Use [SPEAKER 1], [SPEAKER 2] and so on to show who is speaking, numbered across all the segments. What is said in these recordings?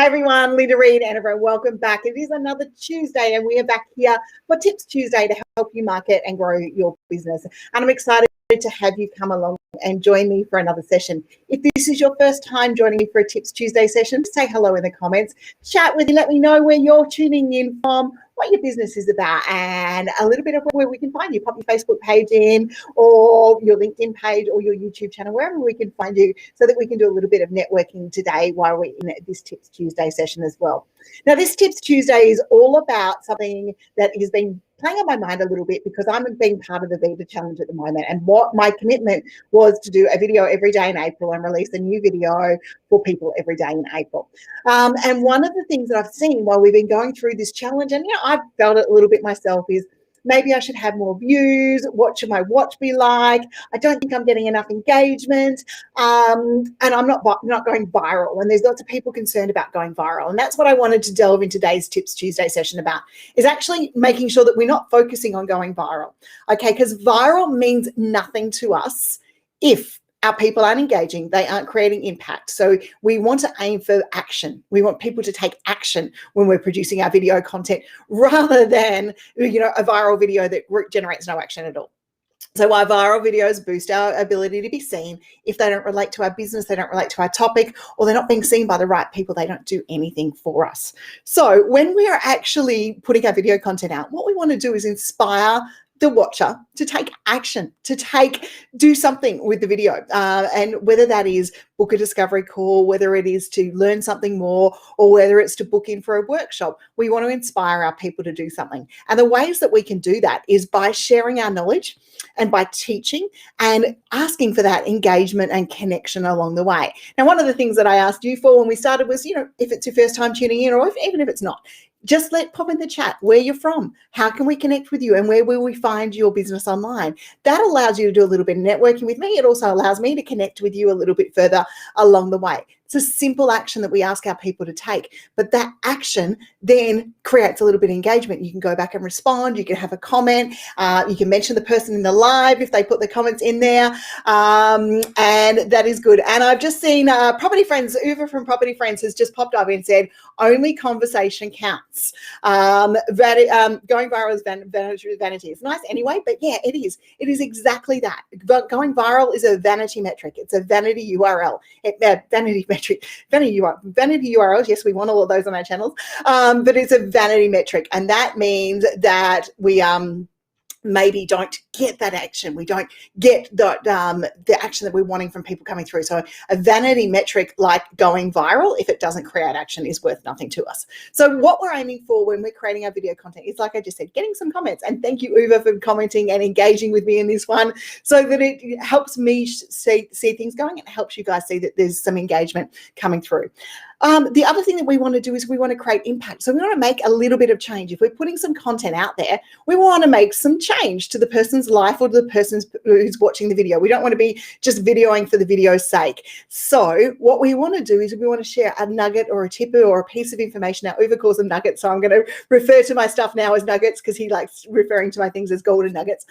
[SPEAKER 1] everyone, Linda Reed-Enever. Welcome back. It is another Tuesday and we are back here for Tips Tuesday to help you market and grow your business. And I'm excited to have you come along and join me for another session. If this is your first time joining me for a Tips Tuesday session, say hello in the comments, chat with you, let me know where you're tuning in from, what your business is about, and a little bit of where we can find you. Pop your Facebook page in, or your LinkedIn page, or your YouTube channel, wherever we can find you, so that we can do a little bit of networking today while we're in this Tips Tuesday session as well. Now, this Tips Tuesday is all about something that has been playing on my mind a little bit because I'm being part of the Vita Challenge at the moment. And what my commitment was to do a video every day in April and release a new video for people every day in April. And one of the things that I've seen while we've been going through this challenge, and I've felt it a little bit myself, is maybe I should have more views. What should my watch be like? I don't think I'm getting enough engagement. And I'm not going viral. And there's lots of people concerned about going viral. And that's what I wanted to delve in today's Tips Tuesday session about, is actually making sure that we're not focusing on going viral. Okay, because viral means nothing to us if our people aren't engaging, they aren't creating impact. So we want to aim for action. We want people to take action when we're producing our video content, rather than, a viral video that generates no action at all. So our viral videos boost our ability to be seen. If they don't relate to our business, they don't relate to our topic, or they're not being seen by the right people, they don't do anything for us. So when we are actually putting our video content out, what we want to do is inspire the watcher to take action, to do something with the video. And whether that is book a discovery call, whether it is to learn something more, or whether it's to book in for a workshop, we want to inspire our people to do something. And the ways that we can do that is by sharing our knowledge and by teaching and asking for that engagement and connection along the way. Now, one of the things that I asked you for when we started was, if it's your first time tuning in, or even if it's not, just pop in the chat where you're from. How can we connect with you, and where will we find your business online? That allows you to do a little bit of networking with me. It also allows me to connect with you a little bit further along the way. It's a simple action that we ask our people to take, but that action then creates a little bit of engagement. You can go back and respond. You can have a comment. You can mention the person in the live if they put the comments in there, and that is good. And I've just seen Property Friends, Uva from Property Friends has just popped up and said, only conversation counts. Going viral is vanity. It's nice anyway, but yeah, it is. It is exactly that. Going viral is a vanity metric. It's a vanity URL. Vanity URLs. Yes, we want all of those on our channels, but it's a vanity metric, and that means that we maybe don't get that action. We don't get the action that we're wanting from people coming through. So a vanity metric like going viral, if it doesn't create action, is worth nothing to us. So what we're aiming for when we're creating our video content is, like I just said, getting some comments. And thank you, Uva, for commenting and engaging with me in this one, so that it helps me see things going, and it helps you guys see that there's some engagement coming through. The other thing that we want to do is we want to create impact. So we want to make a little bit of change. If we're putting some content out there, we want to make some change to the person's life or to the person who's watching the video. We don't want to be just videoing for the video's sake. So what we want to do is we want to share a nugget or a tip or a piece of information. Now, Uva calls them nuggets, so I'm going to refer to my stuff now as nuggets because he likes referring to my things as golden nuggets.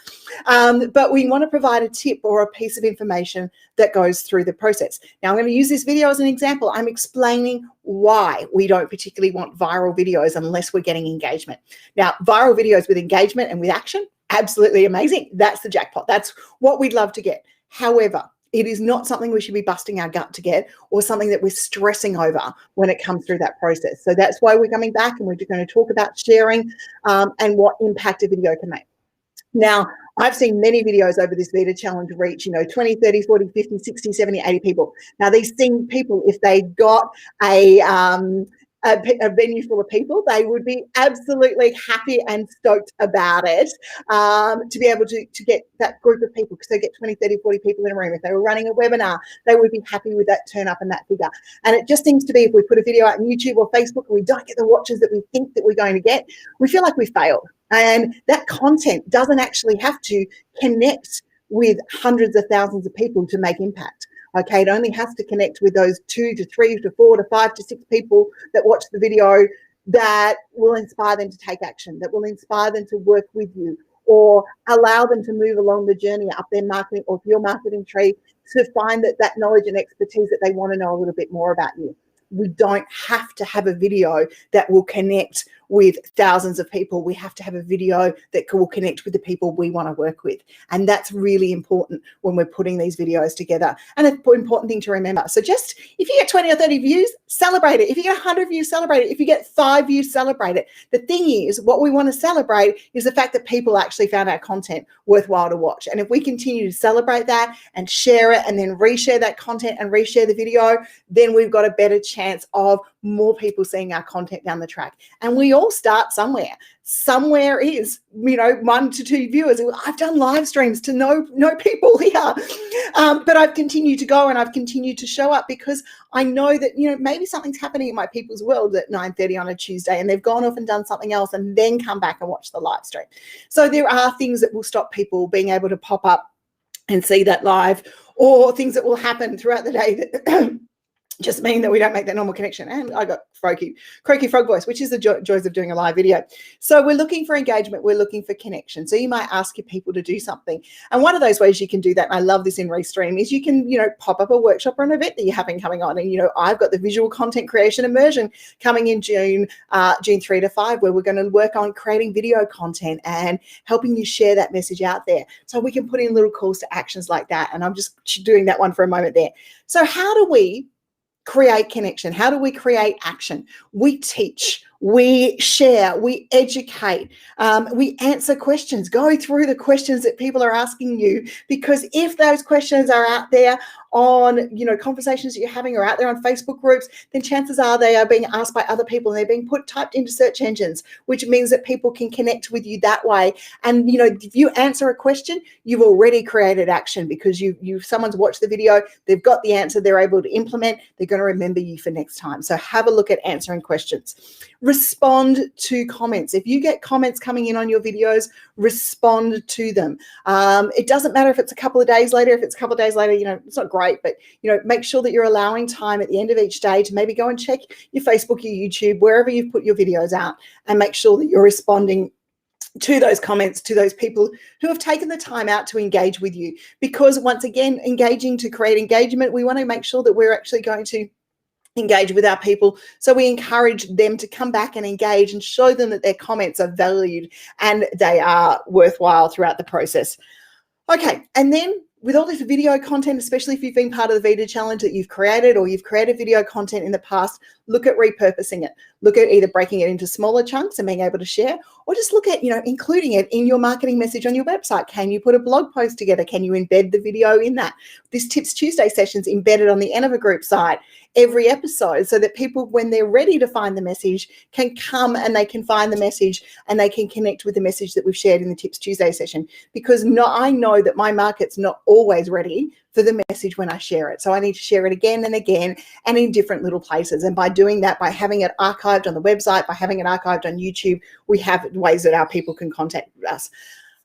[SPEAKER 1] But we want to provide a tip or a piece of information that goes through the process. Now, I'm going to use this video as an example. I'm explaining why we don't particularly want viral videos unless we're getting engagement. Now, viral videos with engagement and with action, absolutely amazing. That's the jackpot. That's what we'd love to get. However, it is not something we should be busting our gut to get, or something that we're stressing over when it comes through that process. So that's why we're coming back, and we're going to talk about sharing and what impact a video can make. Now, I've seen many videos over this Vita Challenge reach, 20, 30, 40, 50, 60, 70, 80 people. Now, these same people, if they got a venue full of people, they would be absolutely happy and stoked about it, to be able to get that group of people, because they get 20, 30, 40 people in a room. If they were running a webinar, they would be happy with that turn up and that figure. And it just seems to be, if we put a video out on YouTube or Facebook and we don't get the watches that we think that we're going to get, we feel like we failed. And that content doesn't actually have to connect with hundreds of thousands of people to make impact. Okay, it only has to connect with those 2 to 3 to 4 to 5 to 6 people that watch the video, that will inspire them to take action, that will inspire them to work with you, or allow them to move along the journey up their marketing or your marketing tree, to find that knowledge and expertise that they want to know a little bit more about you. We don't have to have a video that will connect with thousands of people. We have to have a video that will connect with the people we want to work with. And that's really important when we're putting these videos together. And an important thing to remember. So just if you get 20 or 30 views, celebrate it. If you get 100 views, celebrate it. If you get 5 views, celebrate it. The thing is, what we want to celebrate is the fact that people actually found our content worthwhile to watch. And if we continue to celebrate that and share it and then reshare that content and reshare the video, then we've got a better chance of more people seeing our content down the track. And we all start somewhere. Somewhere is, 1 to 2 viewers. I've done live streams to no people here, but I've continued to go and I've continued to show up because I know that, maybe something's happening in my people's world at 9:30 on a Tuesday and they've gone off and done something else and then come back and watch the live stream. So there are things that will stop people being able to pop up and see that live, or things that will happen throughout the day that just mean that we don't make that normal connection. And I got croaky frog voice, which is the joys of doing a live video. So we're looking for engagement. We're looking for connection. So you might ask your people to do something. And one of those ways you can do that, and I love this in Restream, is you can, pop up a workshop or an event that you're having coming on. And, I've got the visual content creation immersion coming in June 3 to 5, where we're going to work on creating video content and helping you share that message out there. So we can put in little calls to actions like that. And I'm just doing that one for a moment there. So how do we create connection? How do we create action? We teach, we share, we educate, we answer questions. Go through the questions that people are asking you, because if those questions are out there on, conversations that you're having or out there on Facebook groups, then chances are they are being asked by other people and they're being typed into search engines, which means that people can connect with you that way. And, if you answer a question, you've already created action because someone's watched the video, they've got the answer, they're able to implement, they're going to remember you for next time. So have a look at answering questions. Respond to comments. If you get comments coming in on your videos, respond to them. It doesn't matter if it's a couple of days later. If it's a couple of days later, it's not great, but make sure that you're allowing time at the end of each day to maybe go and check your Facebook, your YouTube, wherever you've put your videos out, and make sure that you're responding to those comments, to those people who have taken the time out to engage with you. Because once again, to create engagement, we want to make sure that we're actually going to engage with our people. So we encourage them to come back and engage and show them that their comments are valued and they are worthwhile throughout the process. Okay, and then with all this video content, especially if you've been part of the Vita Challenge that you've created, or you've created video content in the past, look at repurposing it. Look at either breaking it into smaller chunks and being able to share, or just look at, including it in your marketing message on your website. Can you put a blog post together? Can you embed the video in that? This Tips Tuesday session's embedded on the Reed-Enever group site every episode, so that people, when they're ready to find the message, can come and they can find the message and they can connect with the message that we've shared in the Tips Tuesday session. Because I know that my market's not always ready for the message when I share it. So I need to share it again and again and in different little places. And by doing that, by having it archived on the website, by having it archived on YouTube, we have ways that our people can contact us.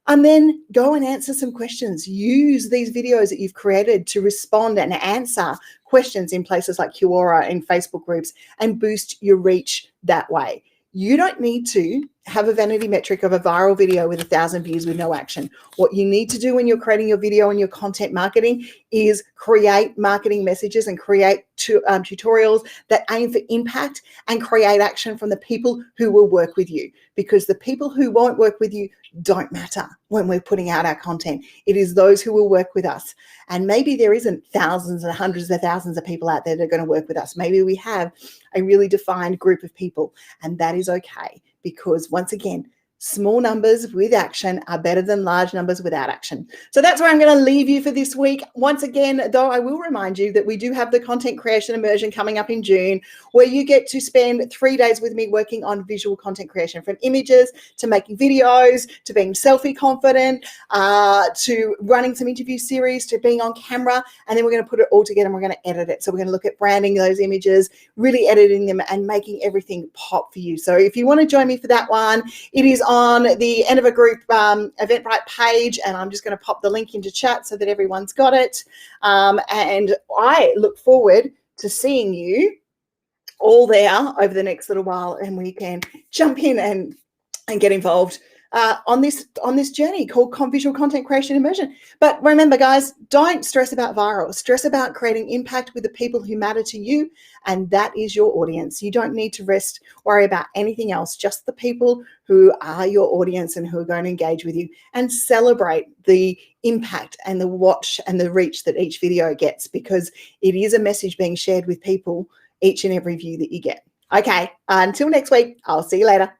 [SPEAKER 1] And then go and answer some questions. Use these videos that you've created to respond and answer questions in places like Quora and Facebook groups, and boost your reach that way. You don't need to have a vanity metric of a viral video with 1,000 views with no action. What you need to do when you're creating your video and your content marketing is create marketing messages and create tutorials that aim for impact and create action from the people who will work with you. Because the people who won't work with you don't matter when we're putting out our content. It is those who will work with us. And maybe there isn't thousands and hundreds of thousands of people out there that are going to work with us. Maybe we have a really defined group of people, and that is okay. Because once again, small numbers with action are better than large numbers without action. So that's where I'm going to leave you for this week. Once again, though, I will remind you that we do have the content creation immersion coming up in June, where you get to spend 3 days with me working on visual content creation, from images to making videos, to being selfie confident, to running some interview series, to being on camera. And then we're going to put it all together and we're going to edit it. So we're going to look at branding those images, really editing them and making everything pop for you. So if you want to join me for that one, it is on the Reed-Enever group Eventbrite page, and I'm just going to pop the link into chat so that everyone's got it. And I look forward to seeing you all there over the next little while, and we can jump in and get involved on this journey called visual content creation immersion. But remember, guys, don't stress about viral. Stress about creating impact with the people who matter to you, and that is your audience. You don't need to worry about anything else, just the people who are your audience and who are going to engage with you, and celebrate the impact and the watch and the reach that each video gets, because it is a message being shared with people each and every view that you get. Okay, until next week, I'll see you later.